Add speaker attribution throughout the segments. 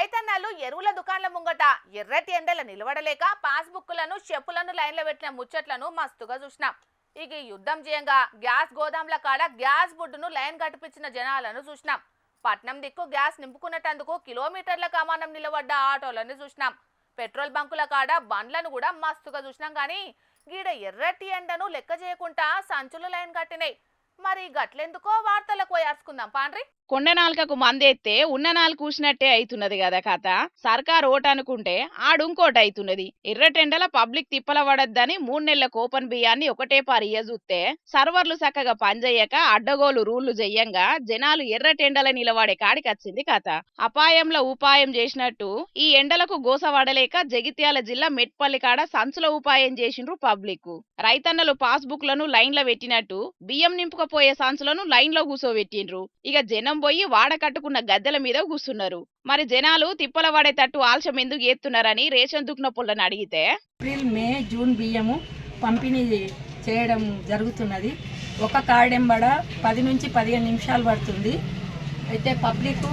Speaker 1: రైతన్నలు ఎరువుల దుకాణాల ముంగట ఎర్రటి ఎండల నిలబడలేక పాస్బుక్లను చెప్పులను లైన్లో పెట్టిన ముచ్చట్లను మస్తుగా చూసినాం. ఇక యుద్ధం చేయంగా గ్యాస్ గోదాంల కాడ గ్యాస్ బుడ్డును లైన్ కట్టిపించిన జనాలను చూసినాం. పట్నం దిక్కు గ్యాస్ నింపుకునేటందుకు కిలోమీటర్ల కమానం నిలబడ్డ ఆటోలను చూసినాం. పెట్రోల్ బంకుల కాడ బండ్లను కూడా మస్తుగా చూసినాం. కానీ గీడ ఎర్రటి ఎండను లెక్క చేయకుండా సంచులు లైన్ కట్టినాయి. మరి గట్లెందుకో వార్తలకు పోయార్చుకుందాం పాండ్రి.
Speaker 2: కొండ నాలుకకు మందేస్తే ఉన్న నాలుగు కూసినట్టే అయితున్నది కదా కథ. సర్కార్ ఓటు అనుకుంటే ఆడుంకోటి అయితున్నది. ఎర్రటెండల పబ్లిక్ తిప్పల పడద్దని 3 నెలల కోపన్ బియ్యాన్ని ఒకటే పారి చూస్తే సర్వర్లు చక్కగా పనిచేయక అడ్డగోలు రూళ్లు చెయ్యంగా జనాలు ఎర్రటెండల నిలబడే కాడికొచ్చింది కథ. అపాయంలో ఉపాయం చేసినట్టు ఈ ఎండలకు గోసవడలేక జగిత్యాల జిల్లా మెట్పల్లి కాడ సంచుల ఉపాయం చేసిండ్రు పబ్లిక్. రైతన్నలు పాస్బుక్లను లైన్లో పెట్టినట్టు బియ్యం నింపుకపోయే సంచులను లైన్లో కూసోబెట్టిండ్రు. ఇక జనం పోయి వాడ కట్టుకున్న గద్దెల మీద కూస్తున్నారు. మరి జనాలు తిప్పల పడేటట్టు ఆలస్యం ఎందుకు చేస్తున్నారని రేషన్ దుక్న పుల్లని అడిగితే
Speaker 3: ఏప్రిల్ మే జూన్ బియ్యము పంపిణీ చేయడం జరుగుతున్నది. ఒక కార్డెంబడ 10 నుంచి 15 నిమిషాలు పడుతుంది. అయితే పబ్లిక్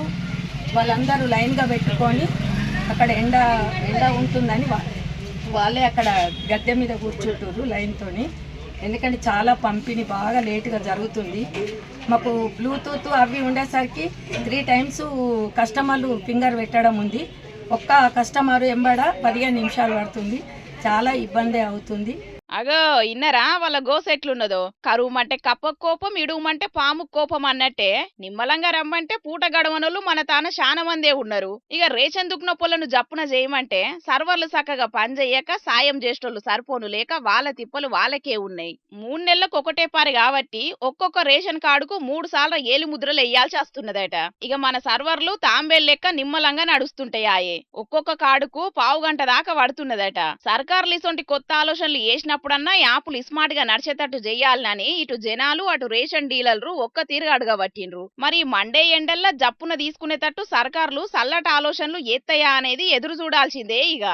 Speaker 3: వాళ్ళందరూ లైన్గా పెట్టుకొని అక్కడ ఎండ ఉంటుందని వాళ్ళే అక్కడ గద్దె మీద కూర్చుంటారు లైన్తోని. ఎందుకంటే చాలా పంపిణీ బాగా లేటుగా జరుగుతుంది. మాకు బ్లూటూత్ అవి ఉండేసరికి 3 టైమ్స్ కస్టమర్లు ఫింగర్ పెట్టడం ఉంది. ఒక్క కస్టమర్ ఎంబడ 15 నిమిషాలు పడుతుంది. చాలా ఇబ్బంది అవుతుంది.
Speaker 2: అగో ఇన్నరా వాళ్ళ గోస ఎట్లున్నదో. కరువుమంటే కప్ప కోపం, ఇడుమంటే పాము కోపం అన్నట్టే నిమ్మలంగా రమ్మంటే పూట గడవనోళ్ళు మన తాన శాన మందే ఉన్నారు. ఇక రేషన్ దుక్న పొలను జప్పున చేయమంటే సర్వర్లు చక్కగా పనిచేయక సాయం చేసేటోళ్ళు సరిపోను లేక వాళ్ళ తిప్పలు వాళ్ళకే ఉన్నాయి. 3 నెలలకు ఒకటే పారి కాబట్టి ఒక్కొక్క రేషన్ కార్డుకు 3 సార్లు ఏలి ముద్రలు వేయాల్సి వస్తున్నదట. ఇక మన సర్వర్లు తాంబేల్ లెక్క నిమ్మలంగా నడుస్తుంటాయాయే. ఒక్కొక్క కార్డుకు పావు గంట దాకా పడుతున్నదట. సర్కార్లు ఇసొంటి కొత్త ఆలోచనలు చేసిన అప్పుడన్నా యాపులు స్మార్ట్ గా నడిచేటట్టు చెయ్యాలని ఇటు జనాలు అటు రేషన్ డీలర్లు ఒక్క తీరుగా అడగబట్టిండ్రు. మరి మండే ఎండల్లా జప్పున తీసుకునేటట్టు సర్కార్లు సల్లట ఆలోచనలు ఎత్తయా అనేది ఎదురు చూడాల్సిందే ఇక.